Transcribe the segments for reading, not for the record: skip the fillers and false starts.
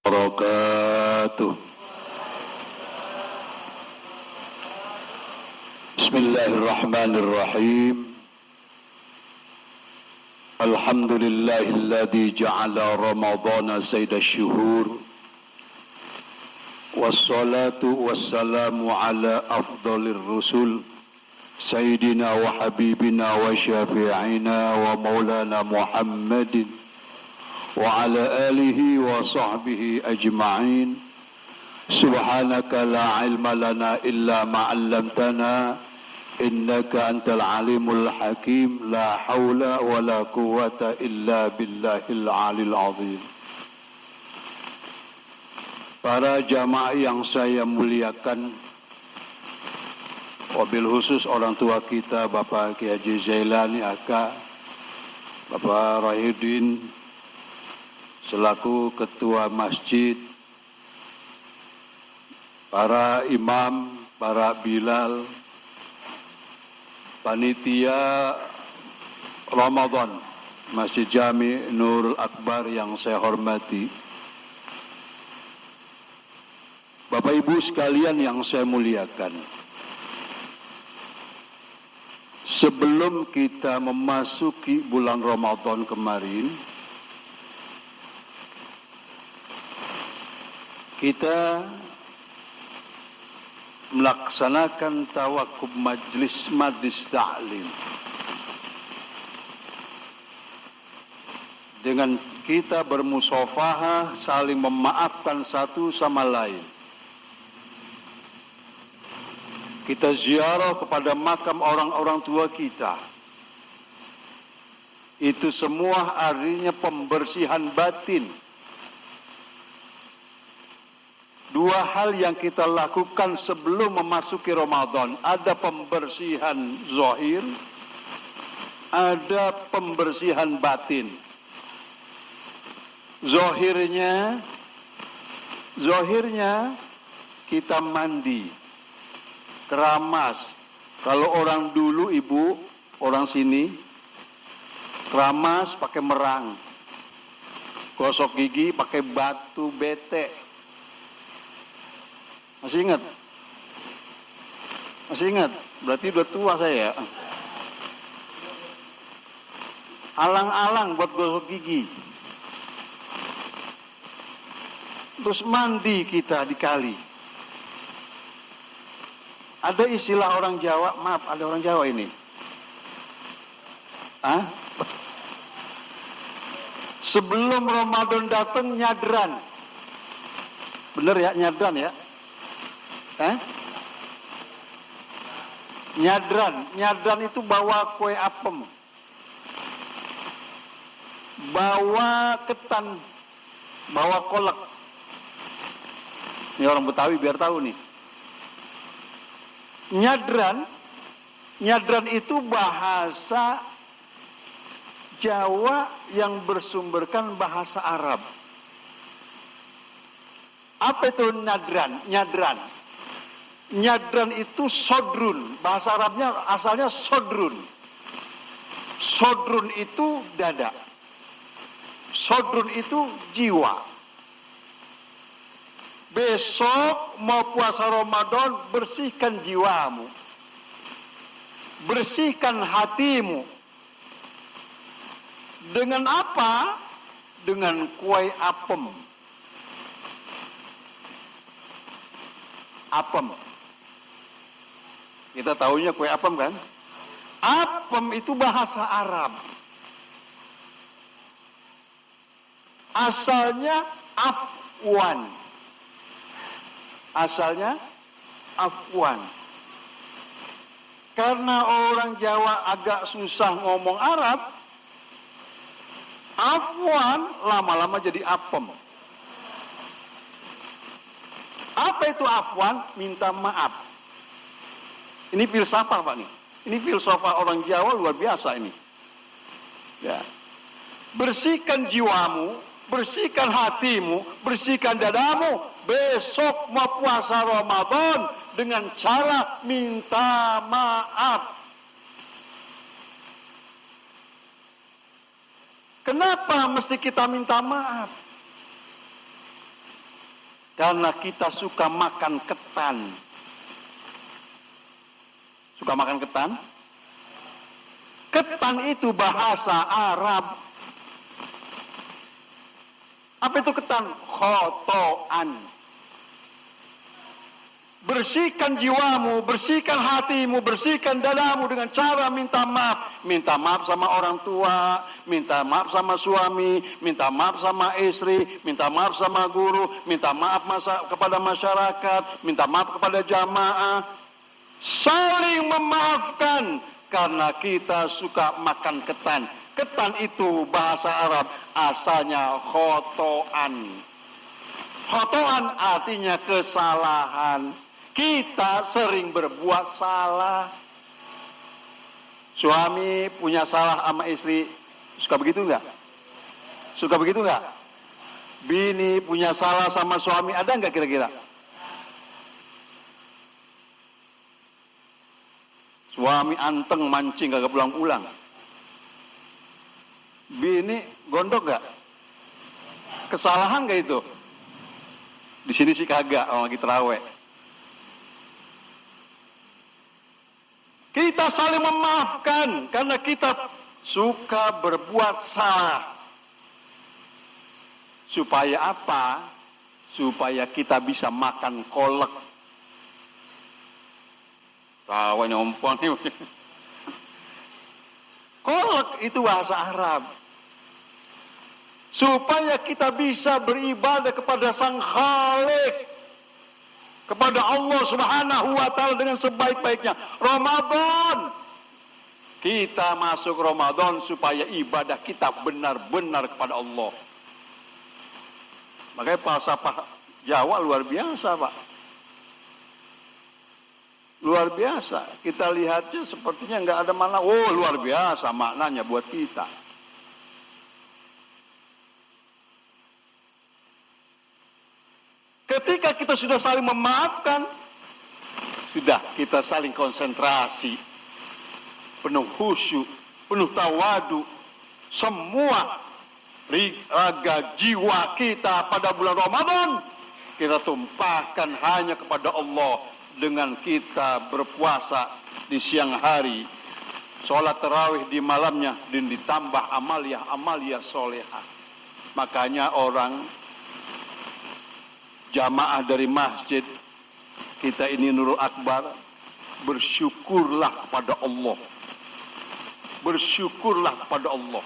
Wabarakatuh. Bismillahirrahmanirrahim. Alhamdulillahilladzi ja'ala Ramadhana sayyidash syuhur. Wassalatu wassalamu ala afdalir rusul sayyidina wa habibina wa syafi'ina wa maulana Muhammadin wa ala alihi wa sahbihi ajma'in. Subhanaka la ilma lana illa ma 'allamtana innaka antal alimul hakim. La haula wa la quwwata illa billahil alil azim. Para jamaah yang saya muliakan, wabil khusus orang tua kita Bapak Kiai Haji Zailani Aka, Bapak Rahidin selaku ketua masjid, para imam, para bilal, panitia Ramadan Masjid Jami Nurul Akbar yang saya hormati, Bapak Ibu sekalian yang saya muliakan. Sebelum kita memasuki bulan Ramadan kemarin, kita melaksanakan tawakuf majlis ta'lim dengan kita bermusafahah, saling memaafkan satu sama lain. Kita ziarah kepada makam orang-orang tua kita. Itu semua artinya pembersihan batin. Dua hal yang kita lakukan sebelum memasuki Ramadan. Ada pembersihan zahir, ada pembersihan batin. Zahirnya kita mandi, keramas. Kalau orang dulu, ibu, orang sini, keramas pakai merang. Gosok gigi pakai batu bete. Masih ingat? Masih ingat? Berarti udah tua saya. Alang-alang buat gosok gigi. Terus mandi kita di kali. Ada istilah orang Jawa, maaf, ada orang Jawa ini. Hah? Sebelum Ramadan datang nyadran. Bener ya, nyadran ya? Nyadran itu bawa kue apem, bawa ketan, bawa kolak. Ini orang Betawi biar tahu nih. Nyadran itu bahasa Jawa yang bersumberkan bahasa Arab. Apa itu nyadran? Nyadran itu sodrun, bahasa Arabnya asalnya sodrun. Sodrun itu dada. Sodrun itu jiwa. Besok mau puasa Ramadan, bersihkan jiwamu. Bersihkan hatimu. Dengan apa? Dengan kue apem. Apem. Kita tahunya kue apem kan? Apem itu bahasa Arab. Asalnya afwan. Karena orang Jawa agak susah ngomong Arab, afwan lama-lama jadi apem. Apa itu afwan? Minta maaf. Ini filsafah Pak nih. Ini filsafah orang Jawa luar biasa ini. Ya. Bersihkan jiwamu, bersihkan hatimu, bersihkan dadamu. Besok mau puasa Ramadan dengan cara minta maaf. Kenapa mesti kita minta maaf? Karena kita suka makan ketan. Suka makan ketan? Ketan itu bahasa Arab. Apa itu ketan? Khotoan. Bersihkan jiwamu, bersihkan hatimu, bersihkan dadamu dengan cara minta maaf. Minta maaf sama orang tua, minta maaf sama suami, minta maaf sama istri, minta maaf sama guru, minta maaf kepada masyarakat, minta maaf kepada jamaah. Saling memaafkan karena kita suka makan ketan. Ketan itu bahasa Arab asalnya khotoan. Khotoan artinya kesalahan. Kita sering berbuat salah. Suami punya salah sama istri, suka begitu enggak? Suka begitu enggak? Bini punya salah sama suami, ada enggak kira-kira? Suami anteng mancing kagak pulang-pulang. Bini gondok enggak? Kesalahan enggak itu? Di sini sih kagak, orang lagi terawih. Kita saling memaafkan karena kita suka berbuat salah. Supaya apa? Supaya kita bisa makan kolak. Tahu nyompong nih. Kolak itu bahasa Arab. Supaya kita bisa beribadah kepada Sang Khalik. Kepada Allah Subhanahu wa ta'ala dengan sebaik-baiknya. Ramadan. Kita masuk Ramadan supaya ibadah kita benar-benar kepada Allah. Makanya falsafah Jawa luar biasa, Pak. Luar biasa. Kita lihatnya sepertinya nggak ada makna. Oh, luar biasa maknanya buat kita. Ketika kita sudah saling memaafkan, sudah kita saling konsentrasi, penuh khusyuk, penuh tawadu, semua raga jiwa kita pada bulan Ramadan kita tumpahkan hanya kepada Allah dengan kita berpuasa di siang hari, sholat tarawih di malamnya, dan ditambah amalia solehah. Makanya orang jamaah dari masjid kita ini Nurul Akbar, bersyukurlah kepada Allah. Bersyukurlah kepada Allah.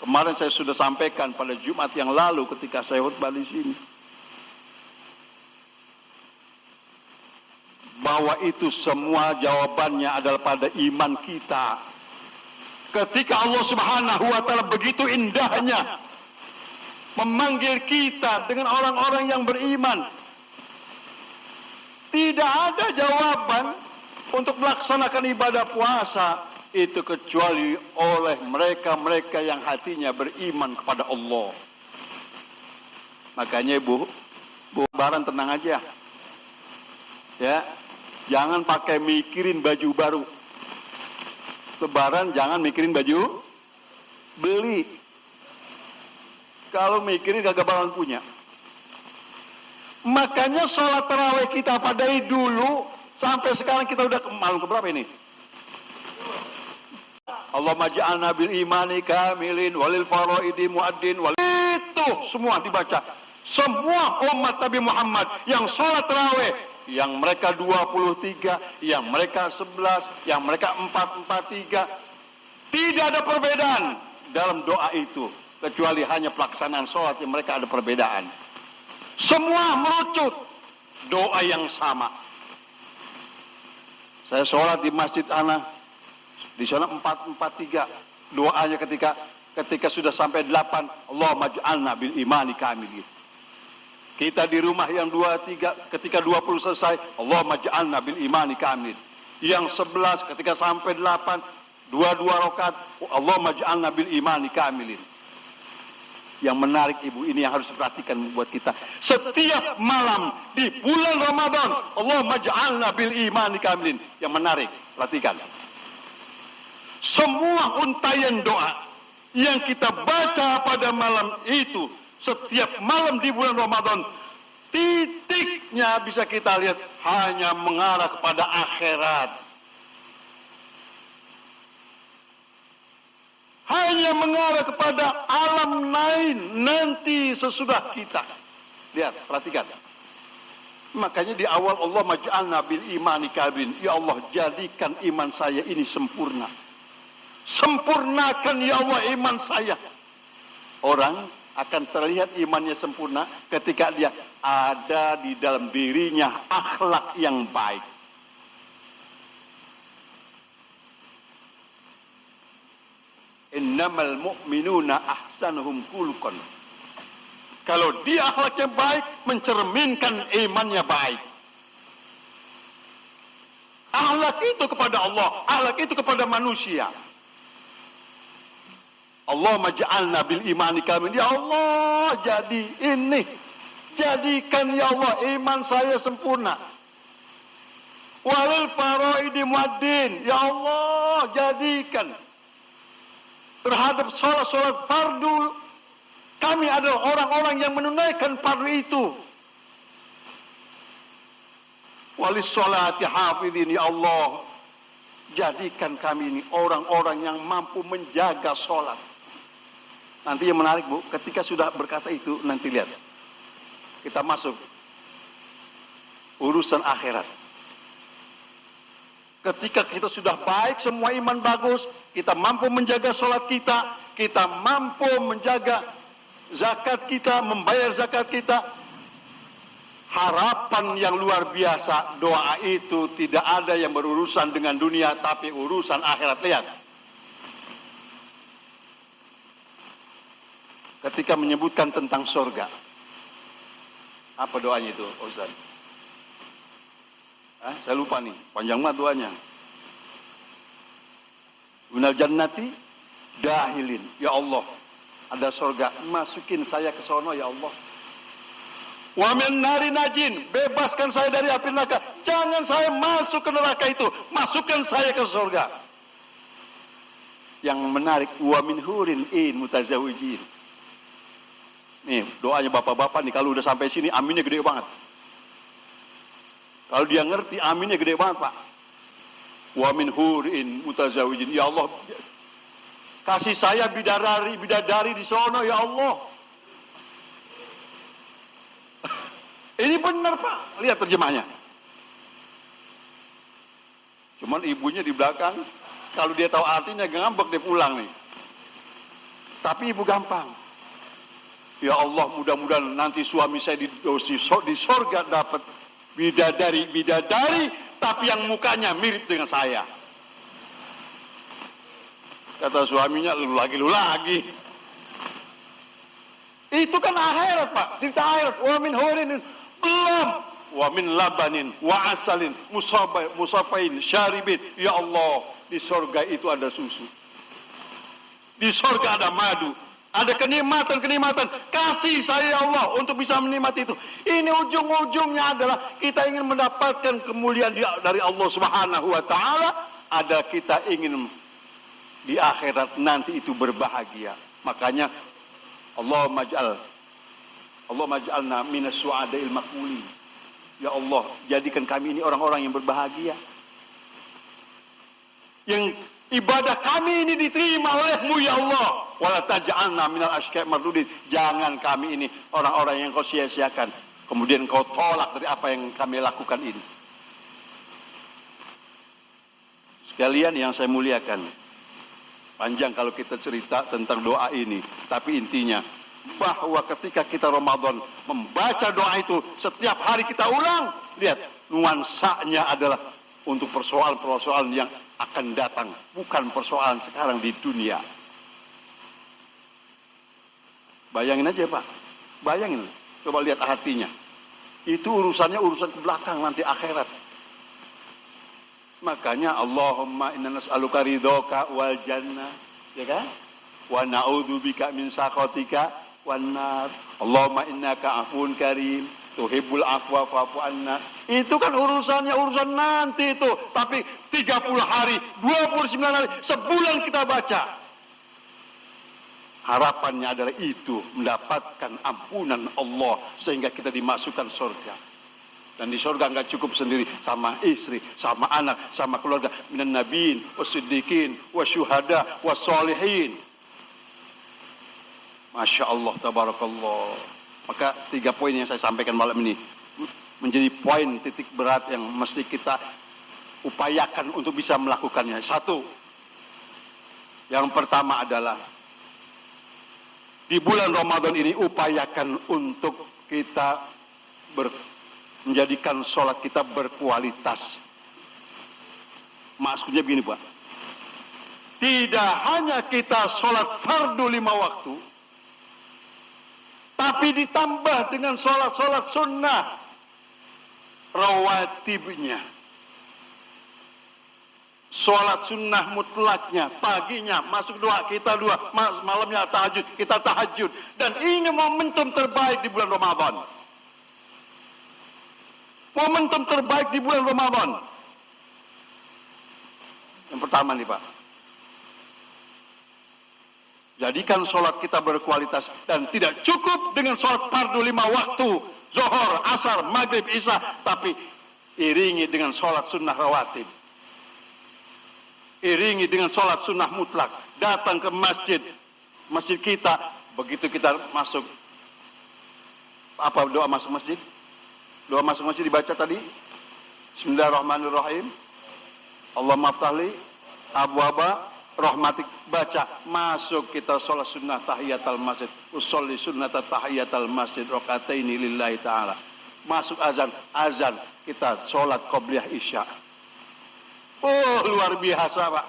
Kemarin saya sudah sampaikan pada Jumat yang lalu ketika saya khutbah di sini, bahwa itu semua jawabannya adalah pada iman kita. Ketika Allah Subhanahu wa ta'ala begitu indahnya memanggil kita dengan orang-orang yang beriman, tidak ada jawaban untuk melaksanakan ibadah puasa itu kecuali oleh mereka-mereka yang hatinya beriman kepada Allah. Makanya Bu Lebaran tenang aja. Ya, jangan pakai mikirin baju baru. Lebaran jangan mikirin baju beli. Kalau mikirin gak bakalan punya. Makanya sholat tarawih kita pada dulu sampai sekarang kita udah malam keberapa ini? Allahumma ja'alna bil imani kamilin walil faraidi muaddin itu semua dibaca. Semua umat Nabi Muhammad yang sholat tarawih, yang mereka 23, yang mereka 11, yang mereka 443, tidak ada perbedaan dalam doa itu. Kecuali hanya pelaksanaan sholat yang mereka ada perbedaan. Semua merucut doa yang sama. Saya sholat di Masjid Ana, di sana 443. Doanya ketika sudah sampai 8, Allahumma ja'alna bil imani kamilin. Kita di rumah yang 23, ketika 20 selesai, Allahumma ja'alna bil imani kamilin. Yang 11 ketika sampai 8, 2 rakaat, Allahumma ja'alna bil imani kamilin. Yang menarik Ibu, ini yang harus diperhatikan buat kita. Setiap malam di bulan Ramadan, Allahumma ja'alna bil imani kamilin. Yang menarik, perhatikan. Semua untayan doa yang kita baca pada malam itu, setiap malam di bulan Ramadan, selanjutnya bisa kita lihat hanya mengarah kepada akhirat. Hanya mengarah kepada alam lain nanti sesudah kita. Lihat, perhatikan. Makanya di awal Allah maj'alna bil imani kabin. Ya Allah, jadikan iman saya ini sempurna. Sempurnakan ya Allah iman saya. Orang akan terlihat imannya sempurna ketika dia ada di dalam dirinya akhlak yang baik. Innamal mu'minuna ahsanuhum khuluqan. Kalau dia akhlaknya baik, mencerminkan imannya baik. Akhlak itu kepada Allah, akhlak itu kepada manusia. Allah maj'alna bil imani kamil. Ya Allah, jadikan ya Allah iman saya sempurna. Walil faraidi muaddin. Ya Allah, jadikan terhadap sholat fardu, kami adalah orang-orang yang menunaikan fardu itu. Walis sholati hafidhin, ya Allah, jadikan kami ini orang-orang yang mampu menjaga sholat. Nanti yang menarik Bu, ketika sudah berkata itu, nanti lihat, kita masuk urusan akhirat. Ketika kita sudah baik, semua iman bagus, kita mampu menjaga sholat kita, kita mampu menjaga zakat kita, membayar zakat kita, harapan yang luar biasa, doa itu tidak ada yang berurusan dengan dunia, tapi urusan akhirat. Lihat, ketika menyebutkan tentang surga, apa doanya itu, Ustaz? Saya lupa nih, panjang banget doanya. Minal jannati dahilin, ya Allah, ada surga, masukin saya ke sono ya Allah. Wa min nari najin, bebaskan saya dari api neraka, jangan saya masuk ke neraka itu, masukkan saya ke surga. Yang menarik, wa min hurin in mutazawijin. Nih doanya bapak-bapak nih, kalau udah sampai sini aminnya gede banget. Kalau dia ngerti, aminnya gede banget Pak. Wa min hurin mutazawijin, ya Allah, kasih saya bidadari di sono ya Allah. Ini benar Pak, lihat terjemahnya. Cuman ibunya di belakang, kalau dia tahu artinya ngambek dia pulang nih. Tapi ibu gampang. Ya Allah, mudah-mudahan nanti suami saya di sorga dapat bidadari, tapi yang mukanya mirip dengan saya. Kata suaminya, lu lagi. Itu kan akhirat Pak, cerita akhirat. Wa min hurin, belum. Wa min labanin, wa asalin, musafain, syaribin. Ya Allah, di surga itu ada susu. Di surga ada madu. Ada kenikmatan. Kasih saya ya Allah untuk bisa menikmati itu. Ini ujung-ujungnya adalah kita ingin mendapatkan kemuliaan dari Allah Subhanahu wa taala. Ada kita ingin di akhirat nanti itu berbahagia. Makanya Allah maj'alna minas su'adail maqbulin. Ya Allah, jadikan kami ini orang-orang yang berbahagia. Yang ibadah kami ini diterima oleh-Mu ya Allah. Wala taj'alna minal asyqa' mardudin. Jangan kami ini orang-orang yang Kau sia-siakan, kemudian Kau tolak dari apa yang kami lakukan ini. Sekalian yang saya muliakan, panjang kalau kita cerita tentang doa ini, tapi intinya bahwa ketika kita Ramadan membaca doa itu setiap hari kita ulang, lihat nuansanya adalah untuk persoalan-persoalan yang akan datang, bukan persoalan sekarang di dunia. Bayangin aja Pak, bayangin, coba lihat artinya. Itu urusannya urusan ke belakang nanti akhirat. Makanya Allahumma inna nas'aluka ridhoka wal jannah, ya kan? Wa na'udzubika min sakhatika wan nar. Allahumma innaka afuwun karim, tuhibbul afwa fa'fu anna. Itu kan urusannya urusan nanti itu. Tapi 30 hari, 29 hari, sebulan kita baca. Harapannya adalah itu, mendapatkan ampunan Allah sehingga kita dimasukkan surga. Dan di surga nggak cukup sendiri, sama istri, sama anak, sama keluarga. Minan nabiin, wasiddiqin, wasyuhada, wassolihin. Masya Allah, tabarakallah. Maka 3 poin yang saya sampaikan malam ini menjadi poin titik berat yang mesti kita upayakan untuk bisa melakukannya. 1, yang pertama adalah di bulan Ramadan ini upayakan untuk kita menjadikan sholat kita berkualitas. Maksudnya begini Pak, tidak hanya kita sholat fardu 5 waktu, tapi ditambah dengan sholat-sholat sunnah rawatibnya. Sholat sunnah mutlaknya, paginya masuk doa, kita doa, malamnya tahajud, kita tahajud. Dan ini momentum terbaik di bulan Ramadan. Momentum terbaik di bulan Ramadan. Yang pertama nih Pak, jadikan sholat kita berkualitas dan tidak cukup dengan sholat fardu 5 waktu, zuhur, asar, maghrib, isya, tapi iringi dengan sholat sunnah rawatib. Iringi dengan sholat sunnah mutlak. Datang ke masjid kita, begitu kita masuk, apa doa masuk masjid? Doa masuk masjid dibaca tadi. Bismillahirrahmanirrahim. Allahumma ftahli abwaba rahmatik. Baca. Masuk kita sholat sunnah tahiyatul masjid. Usolli sunnata tahiyatul masjid. Rokataini lillahi ta'ala. Masuk azan. Azan. Kita sholat qobliyah isya. Oh, luar biasa Pak.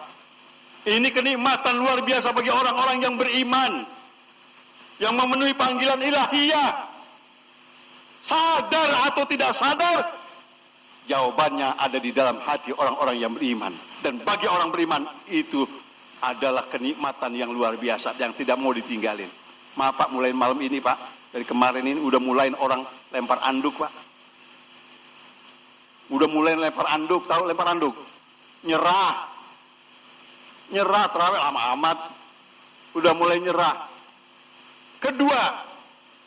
Ini kenikmatan luar biasa bagi orang-orang yang beriman. Yang memenuhi panggilan ilahiyah. Sadar atau tidak sadar, jawabannya ada di dalam hati orang-orang yang beriman. Dan bagi orang beriman itu adalah kenikmatan yang luar biasa yang tidak mau ditinggalin. Maaf Pak, mulai malam ini Pak, dari kemarin ini udah mulai orang lempar anduk Pak. Udah mulai lempar anduk, tahu lempar anduk? Nyerah terawih lama amat. Udah mulai nyerah. Kedua,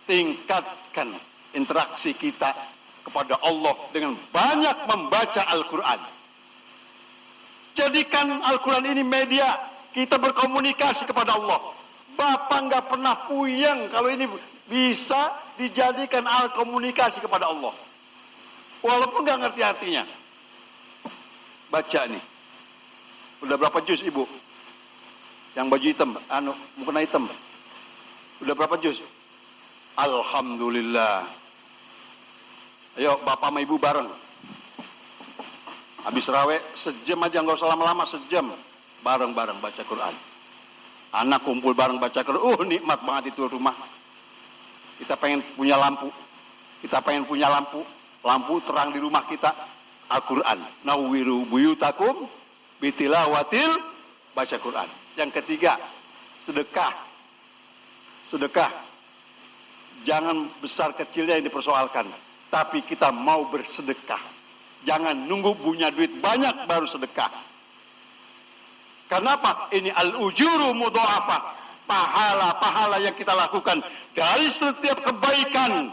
tingkatkan interaksi kita kepada Allah dengan banyak membaca Al-Quran. Jadikan Al-Quran ini media kita berkomunikasi kepada Allah. Bapak nggak pernah puyeng kalau ini bisa dijadikan alat komunikasi kepada Allah. Walaupun nggak ngerti artinya. Baca nih. Udah berapa juz Ibu? Yang baju hitam, mukena hitam. Udah berapa juz? Alhamdulillah. Ayo Bapak sama Ibu bareng. Habis raweh sejam aja, nggak usah lama-lama, sejam. Bareng-bareng baca Quran. Anak kumpul bareng baca Quran. Nikmat banget itu rumah. Kita pengen punya lampu. Lampu terang di rumah kita. Al-Quran. Nawwiru buyutakum bitilawatil baca Quran. Yang ketiga, sedekah. Jangan besar kecilnya yang dipersoalkan, tapi kita mau bersedekah. Jangan nunggu punya duit banyak baru sedekah. Kenapa? Ini al-ujuru mudha'afah. Pahala yang kita lakukan dari setiap kebaikan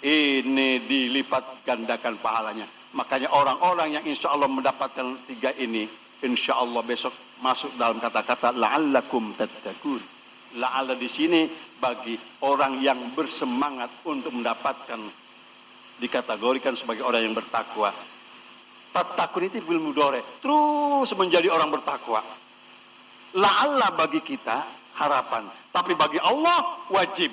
ini dilipat gandakan pahalanya. Makanya orang-orang yang insya Allah mendapatkan 3 ini, insya Allah besok masuk dalam kata-kata la'allakum tattaqun. La'alla di sini bagi orang yang bersemangat untuk mendapatkan, dikategorikan sebagai orang yang bertakwa. Tattaqun itu bil mudhari', terus menjadi orang bertakwa. La'alla bagi kita harapan, tapi bagi Allah wajib.